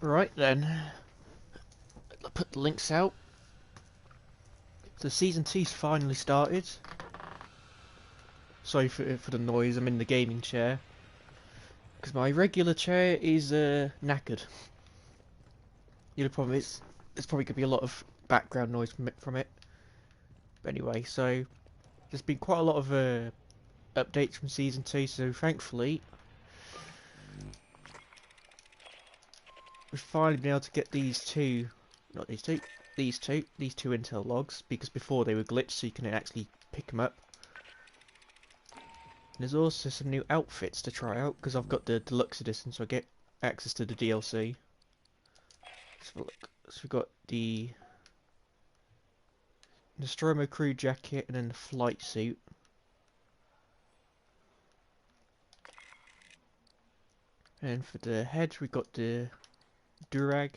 Right then, I'll put the links out. So season 2's finally started. Sorry for the noise, I'm in the gaming chair. Because my regular chair is knackered. The other problem is, there's probably going to be a lot of background noise from it. But anyway, so there's been quite a lot of updates from season 2, so thankfully we've finally been able to get these two, not these two, these two intel logs, because before they were glitched so you can actually pick them up. And there's also some new outfits to try out, because I've got the deluxe edition so I get access to the DLC. Let's have a look. So we've got the Nostromo crew jacket and then the flight suit. And for the head we've got the durag.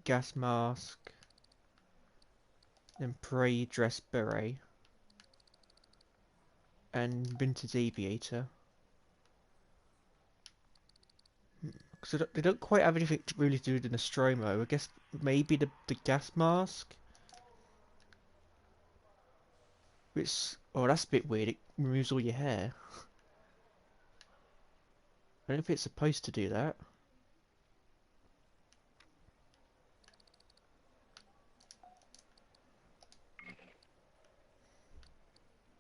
Gas mask. Then parade dress beret. And vintage aviator. So they don't quite have anything to really do with the Nostromo. I guess maybe the gas mask? Which, oh, that's a bit weird. It removes all your hair. I don't know if it's supposed to do that.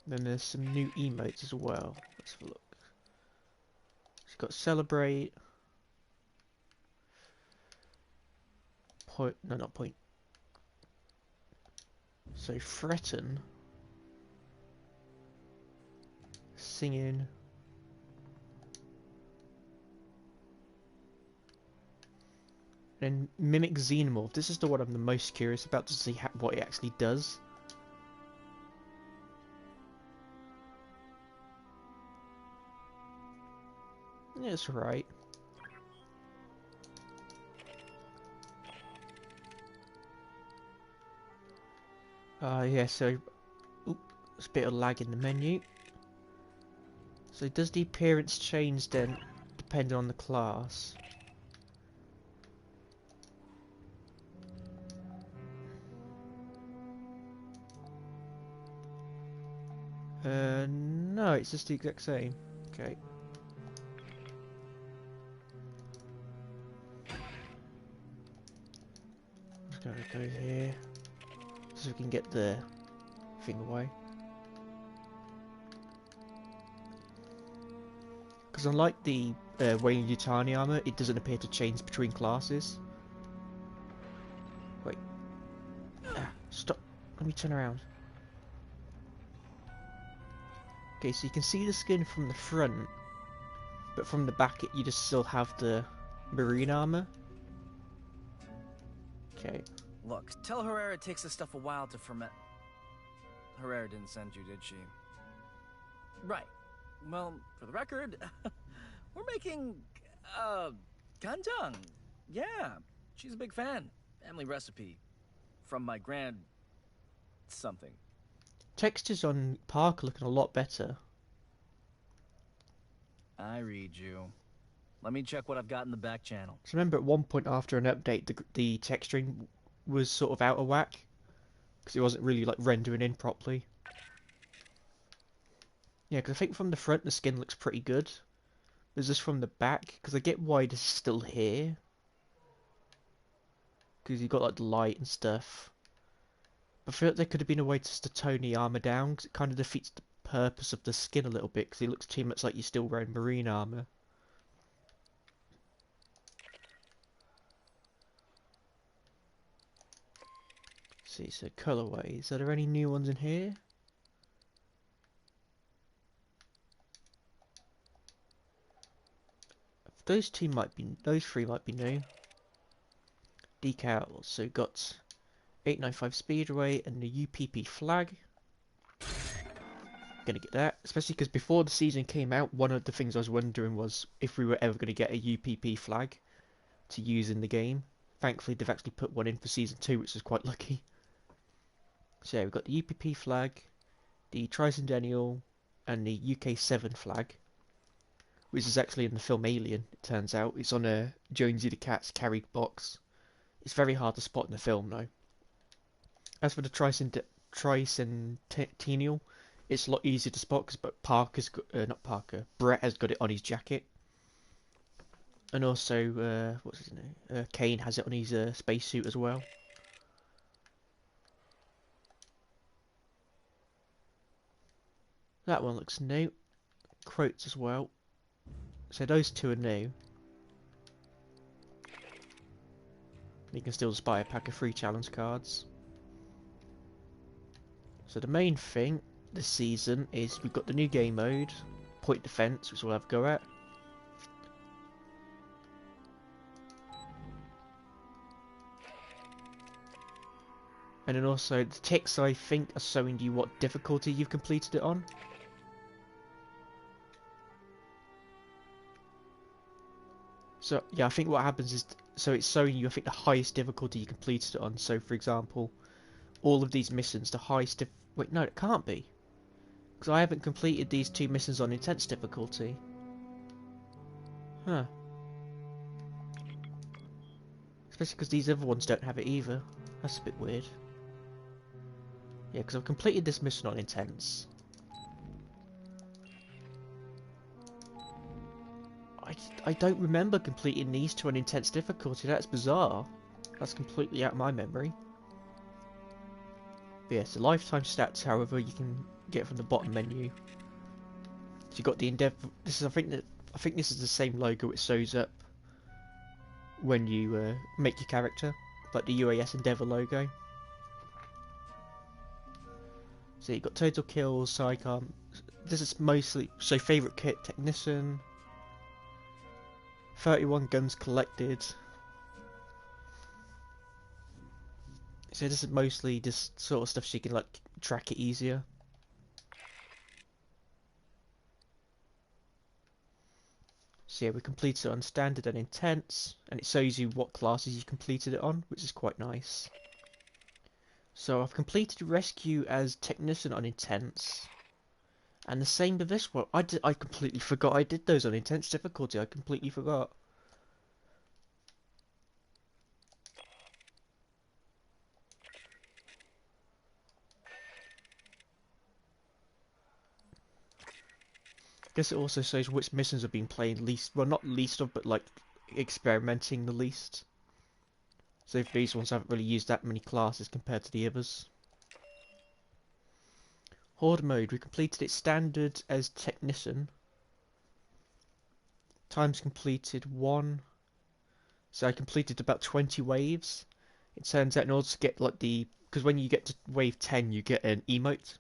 Then there's some new emotes as well. Let's have a look. She's got celebrate. Point, no, not point. So threaten. Singing. And mimic xenomorph. This is the one I'm the most curious about to see what it actually does. Yeah, it's right. Yeah, so there's a bit of lag in the menu. So does the appearance change then, depending on the class? No, it's just the exact same. Okay. Just gonna go here, so we can get the thing away. Because unlike the Wayne Yutani armor, it doesn't appear to change between classes. Wait. Ah, stop. Let me turn around. Okay, so you can see the skin from the front, but from the back you just still have the marine armor. Okay. Look, tell Herrera it takes this stuff a while to ferment. Herrera didn't send you, did she? Right. Well, for the record, we're making, kanjang. Yeah, she's a big fan. Family recipe. From my grand... something. Textures on Park are looking a lot better. I read you. Let me check what I've got in the back channel. So remember at one point after an update, the texturing was sort of out of whack. Because it wasn't really like rendering in properly. Yeah, because I think from the front the skin looks pretty good. There's just from the back, because I get why this is still here. Because you've got like the light and stuff. But I feel like there could have been a way just to tone the armor down, because it kind of defeats the purpose of the skin a little bit, because it looks too much like you're still wearing marine armor. See, so colorways. Are there any new ones in here? Those three might be new. Decals. So got 895 Speedway and the UPP flag. Gonna get that, especially because before the season came out, one of the things I was wondering was if we were ever gonna get a UPP flag to use in the game. Thankfully, they've actually put one in for season 2, which is quite lucky. So yeah, we've got the UPP flag, the Tricentennial, and the UK7 flag. which is actually in the film Alien, it turns out. It's on a Jonesy the Cat's carry box. It's very hard to spot in the film, though. As for the tricentennial, it's a lot easier to spot because not Parker, Brett has got it on his jacket. And also, what's his name? Kane has it on his spacesuit as well. That one looks new. Quotes as well. So those two are new. You can still buy a pack of free challenge cards. So the main thing this season is we've got the new game mode, Point Defense, which we'll have a go at. And then also the ticks, I think, are showing you what difficulty you've completed it on. So yeah, I think what happens is, so it's showing you, I think, the highest difficulty you completed it on. So for example, all of these missions, the highest wait, no, it can't be. Because I haven't completed these two missions on intense difficulty. Huh. Especially because these other ones don't have it either. That's a bit weird. Yeah, because I've completed this mission on intense. I don't remember completing these two on intense difficulty. That's bizarre. That's completely out of my memory. But yeah, so lifetime stats, however, you can get from the bottom menu. So you got the Endeavour. This is, I think this is the same logo it shows up when you make your character, like the UAS Endeavour logo. So you got total kills, sidecar. This is mostly so favorite kit technician. 31 guns collected. So this is mostly just sort of stuff so you can like track it easier. So yeah, we completed it on standard and intense, and it shows you what classes you completed it on, which is quite nice. So I've completed rescue as technician on intense, and the same with this one. I completely forgot I did those on intense difficulty. I completely forgot. Guess it also shows which missions have been playing least, well, not least of, but like experimenting the least. So if these ones haven't really used that many classes compared to the others. Horde mode, we completed it standard as technician. Times completed 1. So I completed about 20 waves. It turns out in order to get like because when you get to wave 10 you get an emote.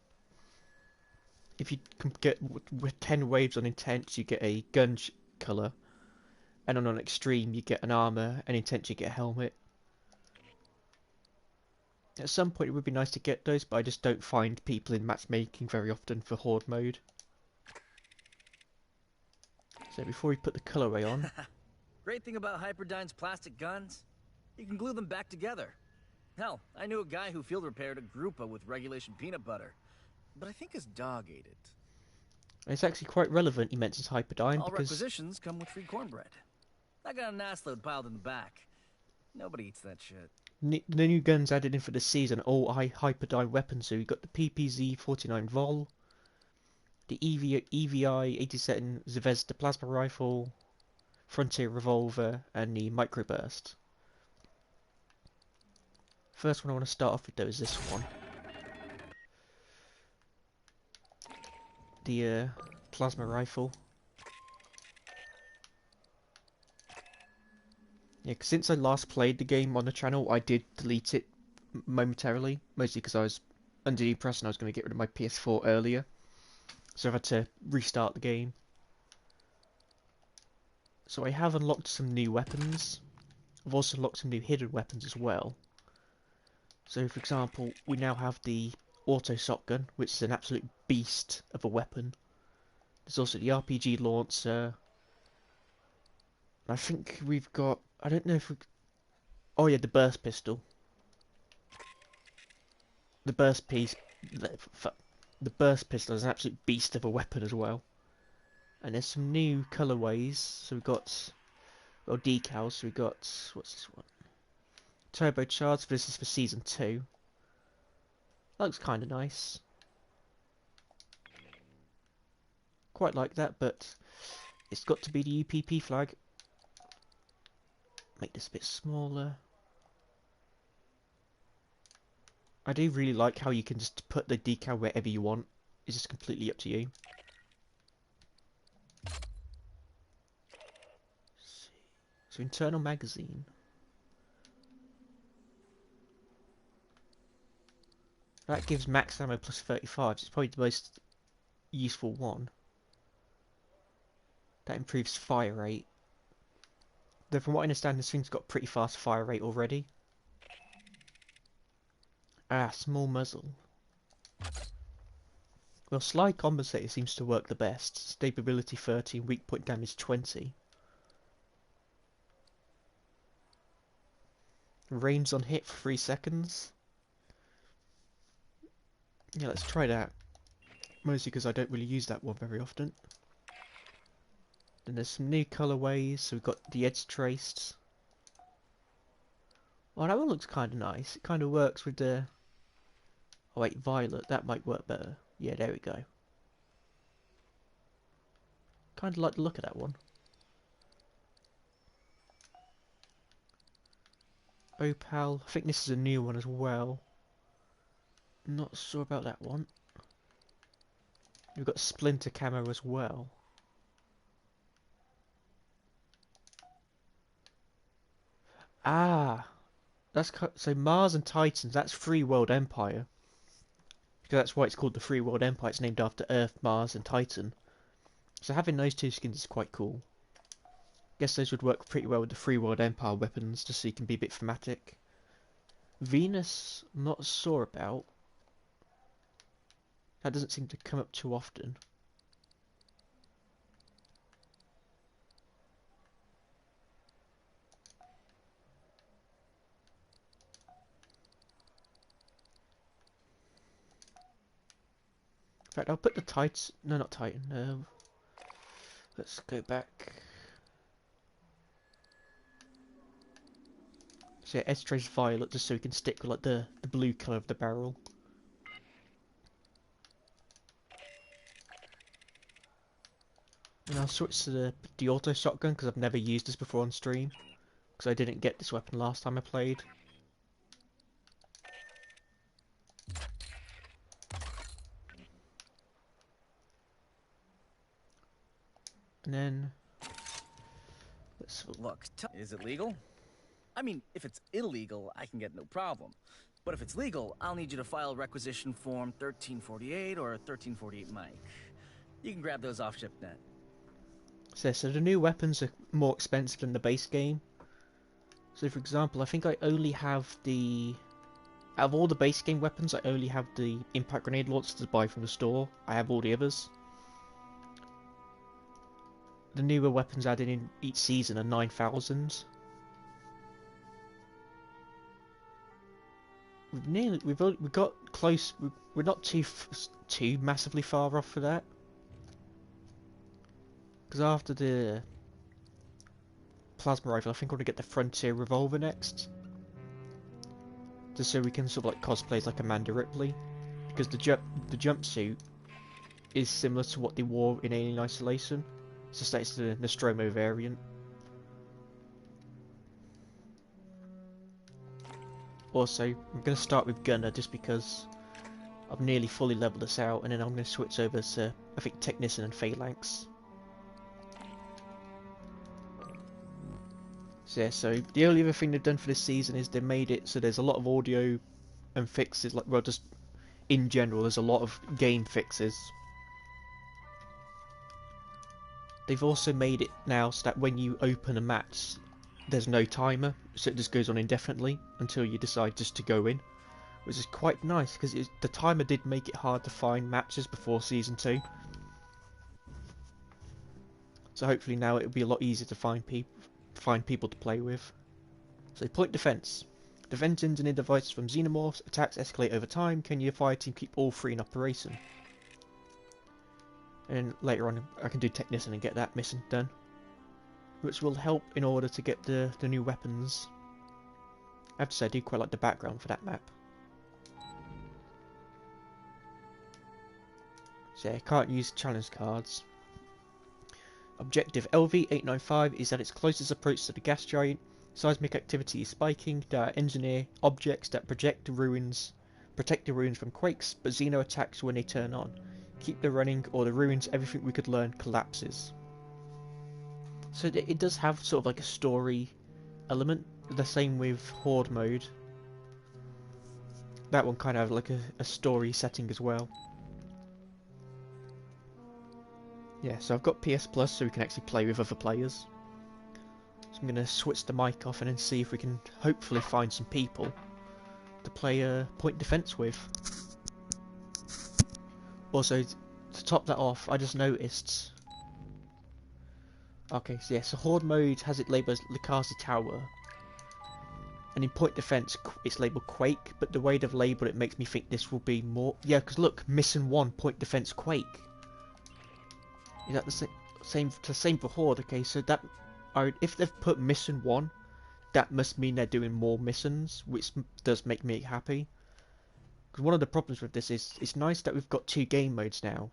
If you get with 10 waves on intense, you get a gun colour, and on an extreme you get an armour, and intense you get a helmet. At some point it would be nice to get those, but I just don't find people in matchmaking very often for Horde mode. So before we put the colourway on... Great thing about Hyperdyne's plastic guns, you can glue them back together. Hell, I knew a guy who field repaired a Grupa with regulation peanut butter. But I think his dog ate it. It's actually quite relevant he mentions Hyperdyne All because... requisitions come with free cornbread. I got an ass load piled in the back. Nobody eats that shit. The new guns added in for this season are all Hyperdyne weapons. So you got the PPZ-49 Vol, the EVI-87 Zvezda plasma rifle, Frontier revolver, and the microburst. First one I want to start off with though is this one. The plasma rifle. Yeah, cause since I last played the game on the channel, I did delete it momentarily, mostly because I was under the impression I was going to get rid of my PS4 earlier, so I've had to restart the game. So I have unlocked some new weapons. I've also unlocked some new hidden weapons as well. So for example, we now have the auto shotgun, which is an absolute beast of a weapon. There's also the RPG launcher. I think we've got... I don't know if we... Oh yeah, the burst pistol. The burst piece... The burst pistol is an absolute beast of a weapon as well. And there's some new colorways. So we've got, well, decals. So we've got, what's this one? Turbocharged. This is for season 2. That looks kind of nice. Quite like that, but it's got to be the UPP flag. Make this a bit smaller. I do really like how you can just put the decal wherever you want. It's just completely up to you. So internal magazine. That gives max ammo plus 35. It's probably the most useful one. That improves fire rate. Though from what I understand, this thing's got pretty fast fire rate already. Ah, small muzzle. Well, slide compensator seems to work the best. Stability 30, weak point damage 20. Range on hit for 3 seconds. Yeah, let's try that. Mostly because I don't really use that one very often. Then there's some new colorways. So we've got the edge traced. Oh, that one looks kind of nice. It kind of works with the... Oh wait, violet. That might work better. Yeah, there we go. Kind of like the look of that one. Opal. I think this is a new one as well. Not sure about that one. We've got Splinter camo as well. Ah, that's so Mars and Titans. That's Free World Empire. Because that's why it's called the Free World Empire. It's named after Earth, Mars, and Titan. So having those two skins is quite cool. Guess those would work pretty well with the Free World Empire weapons, just so you can be a bit thematic. Venus, not sure about. That doesn't seem to come up too often. In fact, I'll put the Titan. No, not Titan. No. Let's go back. So yeah, edge trace violet, just so we can stick with like the blue colour of the barrel. And I'll switch to the auto shotgun because I've never used this before on stream. Because I didn't get this weapon last time I played. And then... let's Look, is it legal? I mean, if it's illegal, I can get no problem. But if it's legal, I'll need you to file requisition form 1348 or 1348 Mike. You can grab those off ShipNet. So the new weapons are more expensive than the base game. So for example, I think I only have the... out of all the base game weapons, I only have the impact grenade launcher to buy from the store. I have all the others. The newer weapons added in each season are 9,000. We've got close. We're not too massively far off for that. Because after the plasma rifle, I think I want to get the Frontier Revolver next. Just so we can sort of like cosplay as like Amanda Ripley. Because the jumpsuit is similar to what they wore in Alien Isolation. It's just that it's the Nostromo variant. Also, I'm going to start with Gunner just because I've nearly fully leveled this out, and then I'm going to switch over to, I think, Technician and Phalanx. So yeah, so the only other thing they've done for this season is they made it so there's a lot of audio and fixes, like, well, just in general, there's a lot of game fixes. They've also made it now so that when you open a match, there's no timer, so it just goes on indefinitely until you decide just to go in, which is quite nice because the timer did make it hard to find matches before Season 2. So hopefully now it'll be a lot easier to find people to play with. So point defense. Defense engineer devices from xenomorphs. Attacks escalate over time. Can your fire team keep all three in operation? And then later on I can do technician and get that mission done, which will help in order to get the new weapons. I have to say I do quite like the background for that map. So yeah, I can't use challenge cards. Objective LV-895 is at its closest approach to the gas giant. Seismic activity is spiking. There are engineer objects that protect the ruins from quakes, but Xeno attacks when they turn on. Keep them running, or the ruins, everything we could learn, collapses. So it does have sort of like a story element. The same with Horde mode. That one kind of have like a story setting as well. Yeah, so I've got PS Plus so we can actually play with other players. So I'm going to switch the mic off and then see if we can hopefully find some people to play point defense with. Also, to top that off, I just noticed... Okay, so yeah, so Horde mode has it labelled as Likasa Tower. And in point defense, it's labelled Quake, but the way they've labelled it makes me think this will be more... Yeah, because look, Mission 1, point defense Quake. Is that the same for Horde? Okay, so that... if they've put Mission 1, that must mean they're doing more missions, which does make me happy. Because one of the problems with this is, it's nice that we've got 2 game modes now,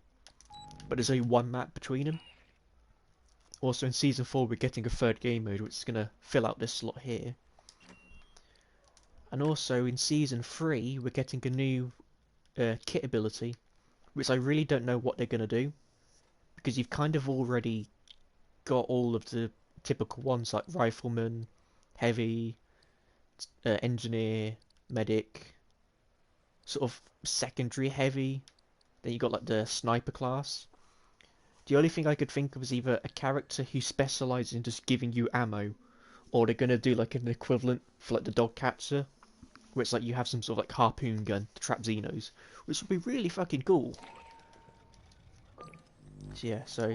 but there's only 1 map between them. Also in Season 4 we're getting a 3rd game mode, which is going to fill out this slot here. And also in Season 3 we're getting a new kit ability, which I really don't know what they're going to do. Because you've kind of already got all of the typical ones like Rifleman, Heavy, Engineer, Medic, sort of secondary Heavy. Then you got like the Sniper class. The only thing I could think of is either a character who specialises in just giving you ammo, or they're going to do like an equivalent for like the Dog Catcher, where it's like you have some sort of like harpoon gun to trap Xenos, which would be really fucking cool. So yeah, so...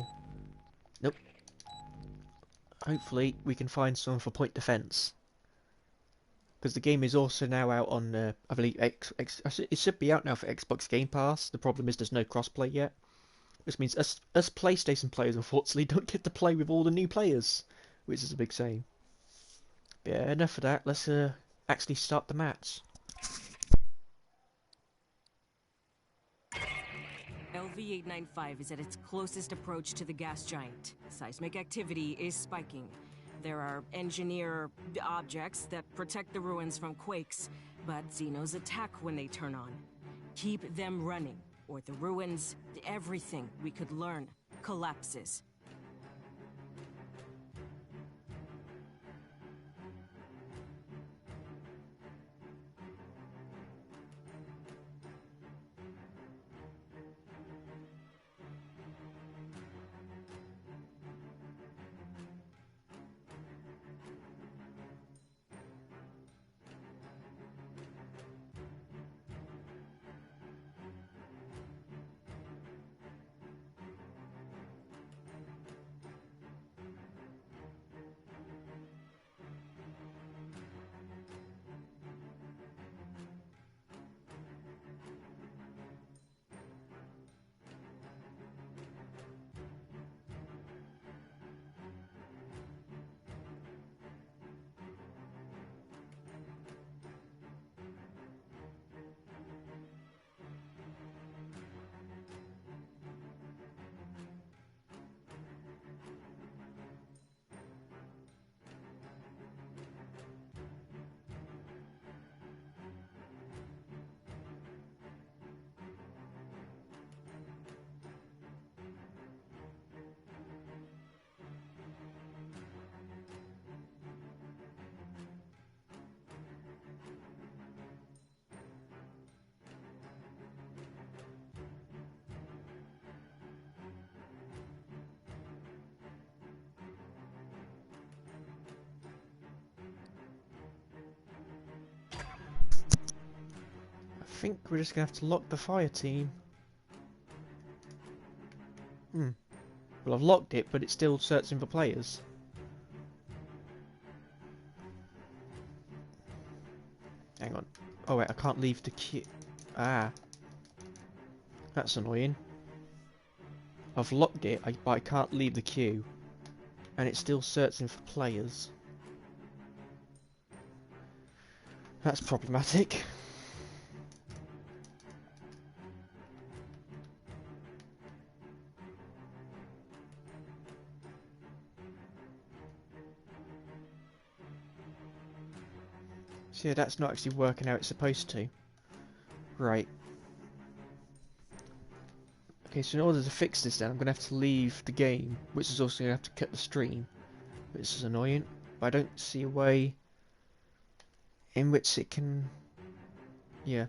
Nope. Hopefully we can find someone for point defense. Because the game is also now out on, I believe, it should be out now for Xbox Game Pass. The problem is there's no crossplay yet. Which means us PlayStation players, unfortunately, don't get to play with all the new players. Which is a big shame. But yeah, enough of that. Let's actually start the match. LV-895 is at its closest approach to the gas giant. Seismic activity is spiking. There are engineer objects that protect the ruins from quakes, but Xenos attack when they turn on. Keep them running, or the ruins, everything we could learn, collapses. I think we're just going to have to lock the Fireteam. Well, I've locked it, but it's still searching for players. Hang on. Oh wait, I can't leave the queue. Ah. That's annoying. I've locked it, but I can't leave the queue. And it's still searching for players. That's problematic. So yeah, that's not actually working how it's supposed to. Right. Okay, so in order to fix this then, I'm going to have to leave the game, which is also going to have to cut the stream, which is annoying. But I don't see a way in which it can... Yeah,